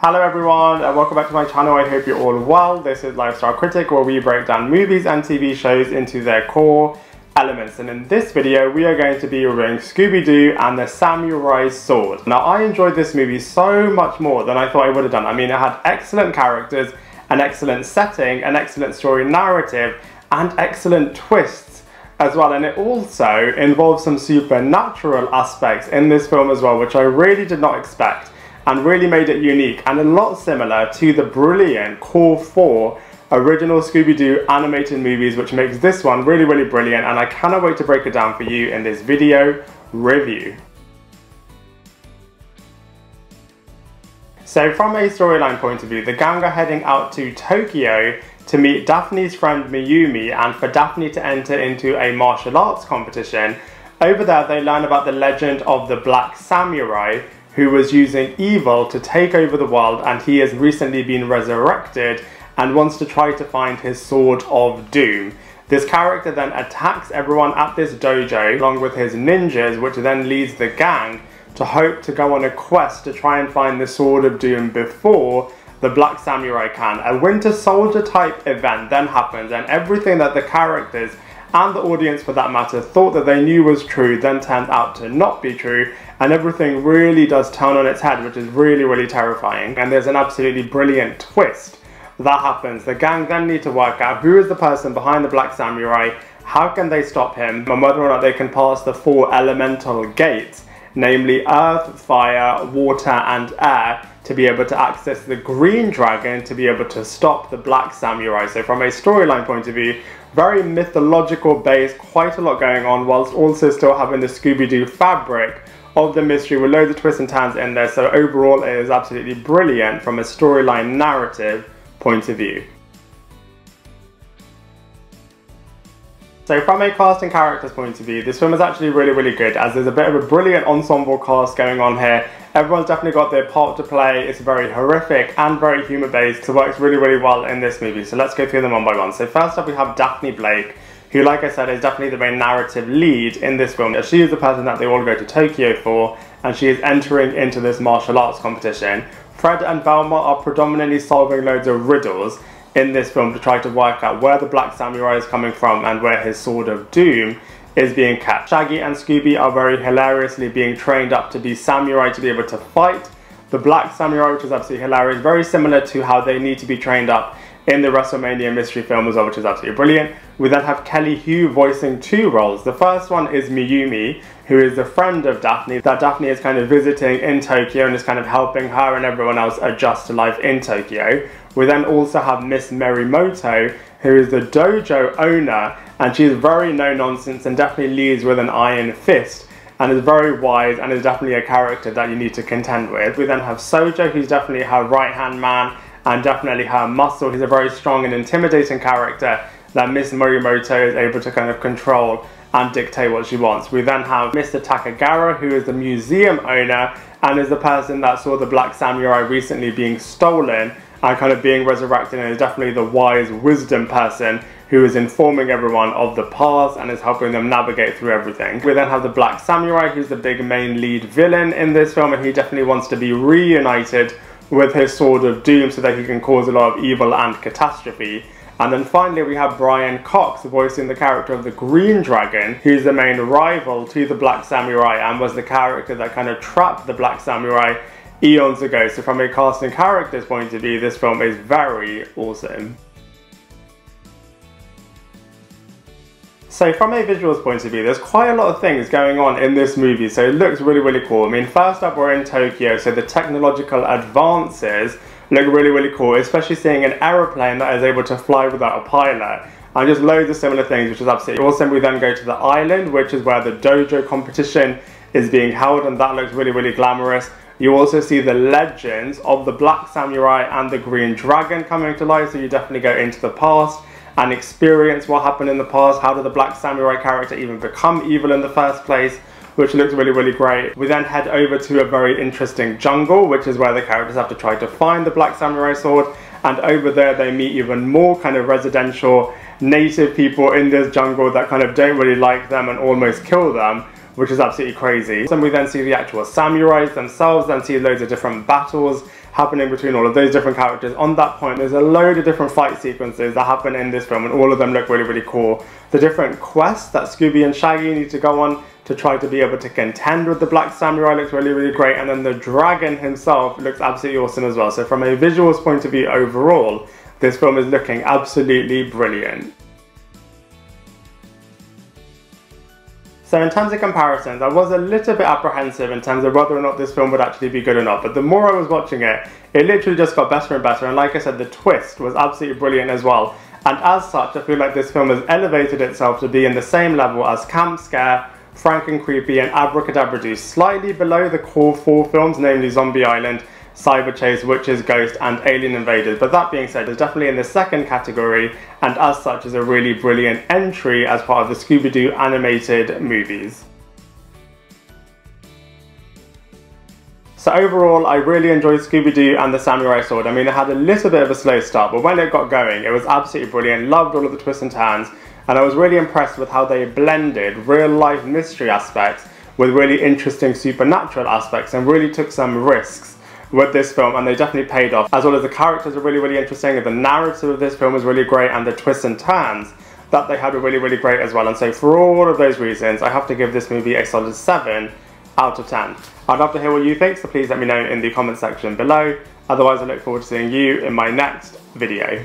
Hello everyone and welcome back to my channel. I hope you're all well. This is Lifestyle Critic, where we break down movies and TV shows into their core elements, and in this video we are going to be reviewing Scooby-Doo and the Samurai Sword. Now, I enjoyed this movie so much more than I thought I would have done. I mean, it had excellent characters, an excellent setting, an excellent story narrative, and excellent twists as well, and it also involves some supernatural aspects in this film as well, which I really did not expect, and really made it unique and a lot similar to the brilliant core 4 original Scooby-Doo animated movies, which makes this one really brilliant, and I cannot wait to break it down for you in this video review. So from a storyline point of view, the gang are heading out to Tokyo to meet Daphne's friend Mayumi and for Daphne to enter into a martial arts competition. Over there they learn about the legend of the Black Samurai, who was using evil to take over the world, and he has recently been resurrected and wants to try to find his Sword of Doom. This character then attacks everyone at this dojo along with his ninjas, which then leads the gang to hope to go on a quest to try and find the Sword of Doom before the Black Samurai can. A Winter Soldier type event then happens, and everything that the characters and the audience for that matter thought that they knew was true then turned out to not be true, and everything really does turn on its head, which is really terrifying. And there's an absolutely brilliant twist that happens. The gang then need to work out who is the person behind the Black Samurai, how can they stop him, and whether or not they can pass the 4 elemental gates, namely earth, fire, water and air, to be able to access the green dragon to be able to stop the Black Samurai. So from a storyline point of view, very mythological based, quite a lot going on, whilst also still having the Scooby-Doo fabric of the mystery with loads of twists and turns in there. So overall it is absolutely brilliant from a storyline narrative point of view. So from a cast and characters point of view, this film is actually really good, as there's a bit of a brilliant ensemble cast going on here. Everyone's definitely got their part to play. It's very horrific and very humour based, so it works really well in this movie. So let's go through them one by one. So first up we have Daphne Blake, who, like I said, is definitely the main narrative lead in this film. She is the person that they all go to Tokyo for, and she is entering into this martial arts competition. Fred and Velma are predominantly solving loads of riddles in this film to try to work out where the Black Samurai is coming from and where his Sword of Doom is being kept. Shaggy and Scooby are very hilariously being trained up to be samurai to be able to fight the Black Samurai, which is absolutely hilarious. Very similar to how they need to be trained up in the WrestleMania mystery film as well, which is absolutely brilliant. We then have Kelly Hu voicing 2 roles. The first one is Mayumi, who is the friend of Daphne, that Daphne is kind of visiting in Tokyo and is kind of helping her and everyone else adjust to life in Tokyo. We then also have Miss Merimoto, who is the dojo owner, and she's very no-nonsense and definitely leads with an iron fist, and is very wise and is definitely a character that you need to contend with. We then have Sojo, who's definitely her right-hand man and definitely her muscle. He's a very strong and intimidating character that Miss Morimoto is able to kind of control and dictate what she wants. We then have Mr. Takagara, who is the museum owner and is the person that saw the Black Samurai recently being stolen and kind of being resurrected, and is definitely the wise wisdom person who is informing everyone of the past and is helping them navigate through everything. We then have the Black Samurai, who's the big main lead villain in this film, and he definitely wants to be reunited with his Sword of Doom so that he can cause a lot of evil and catastrophe. And then finally we have Brian Cox voicing the character of the Green Dragon, who's the main rival to the Black Samurai and was the character that kind of trapped the Black Samurai eons ago. So from a cast and characters point of view, this film is very awesome. So from a visuals point of view, there's quite a lot of things going on in this movie, so it looks really cool. I mean, first up we're in Tokyo, so the technological advances look really cool, especially seeing an aeroplane that is able to fly without a pilot, and just loads of similar things, which is absolutely awesome. We then go to the island, which is where the dojo competition is being held, and that looks really glamorous. You also see the legends of the Black Samurai and the Green Dragon coming to life, so you definitely go into the past and experience what happened in the past. How did the Black Samurai character even become evil in the first place, which looks really great. We then head over to a very interesting jungle, which is where the characters have to try to find the Black Samurai sword, and over there they meet even more kind of residential native people in this jungle that kind of don't really like them and almost kill them. which is absolutely crazy. So we then see the actual samurais themselves, then see loads of different battles happening between all of those different characters. On that point, there's a load of different fight sequences that happen in this film, and all of them look really, really cool. The different quests that Scooby and Shaggy need to go on to try to be able to contend with the Black Samurai looks really, really great, and then the dragon himself looks absolutely awesome as well. So from a visuals point of view overall, this film is looking absolutely brilliant. So in terms of comparisons, I was a little bit apprehensive in terms of whether or not this film would actually be good or not, but the more I was watching it, it literally just got better and better, and like I said, the twist was absolutely brilliant as well. And as such, I feel like this film has elevated itself to be in the same level as Camp Scare, Franken Creepy and Abracadabra-Doo, slightly below the core 4 films, namely Zombie Island, Cyber Chase, Witches, Ghost and Alien Invaders. But that being said, it's definitely in the second category, and as such is a really brilliant entry as part of the Scooby-Doo animated movies. So overall, I really enjoyed Scooby-Doo and the Samurai Sword. I mean, it had a little bit of a slow start, but when it got going, it was absolutely brilliant. Loved all of the twists and turns, and I was really impressed with how they blended real-life mystery aspects with really interesting supernatural aspects, and really took some risks with this film, and they definitely paid off. As well as the characters are really, really interesting, and the narrative of this film was really great, and the twists and turns that they had were really, really great as well. And so for all of those reasons, I have to give this movie a solid 7 out of 10. I'd love to hear what you think, so please let me know in the comment section below. Otherwise, I look forward to seeing you in my next video.